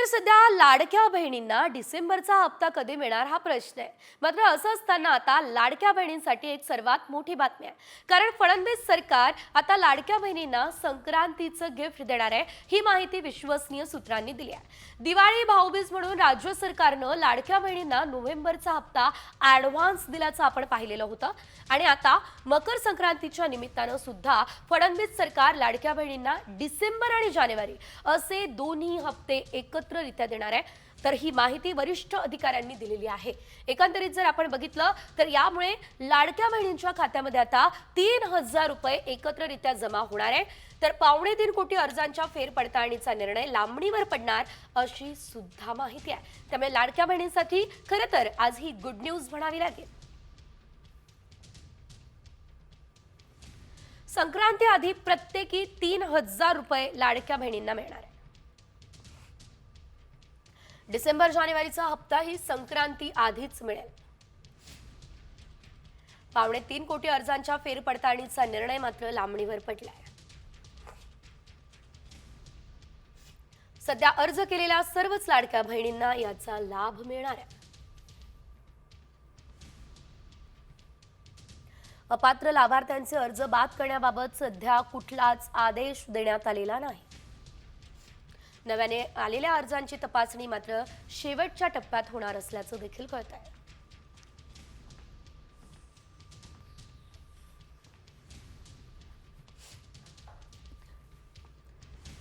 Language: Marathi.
तर सध्या लाडक्या बहिणींना डिसेंबरचा हप्ता कधी मिळणार हा प्रश्न आहे। मात्र असं असताना आता लाडक्या बहिणींसाठी एक सर्वात मोठी बातमी आहे, कारण फडणवीस सरकार आता लाडक्या बहिणींना संक्रांतीचं गिफ्ट देणार आहे। ही माहिती विश्वसनीय सूत्रांनी दिली आहे। दिवाळी भाऊबीज म्हणून राज्य सरकारनं लाडक्या बहिणींना नोव्हेंबरचा हप्ता ॲडव्हान्स दिल्याचं आपण पाहिलेलं होतं, आणि आता मकर संक्रांतीच्या निमित्तानं सुद्धा फडणवीस सरकार लाडक्या बहिणींना डिसेंबर आणि जानेवारी असे दोन्ही हप्ते एकत्ररित्या देणार आहे। तर ही माहिती वरिष्ठ अधिकाऱ्यांनी दिलेली आहे। एकंदरीत जर आपण बघितलं तर यामुळे लाडक्या बहिणींच्या खात्यामध्ये आता 3000 रुपये एकत्ररित्या जमा होणार आहे। तर 3.25 कोटी अर्जांच्या फेरपडताळणीचा निर्णय लांबणीवर पडणार अशी सुद्धा माहिती आहे। त्यामुळे लाडक्या बहिणींसाठी खरं तर आज ही गुड न्यूज म्हणावी लागेल। संक्रांती आधी प्रत्येकी 3000 रुपये लाडक्या बहिणींना मिळणार आहे। डिसेंबर जानेवारीचा हप्ता ही संक्रांती आधीच मिळेल। 3.25 कोटी अर्जांच्या फेरपडताळणीचा निर्णय मात्र लांबणीवर पडलाय। सध्या अर्ज केलेल्या सर्वच लाडक्या बहिणींना याचा लाभ मिळणार आहे। अपात्र लाभार्थ्यांचे अर्ज बाद करण्याबाबत सध्या कुठलाच आदेश देण्यात आलेला नाही। नव्याने आलेल्या अर्जांची तपासणी मात्र शेवटच्या टप्प्यात होणार असल्याचं देखील कळतंय।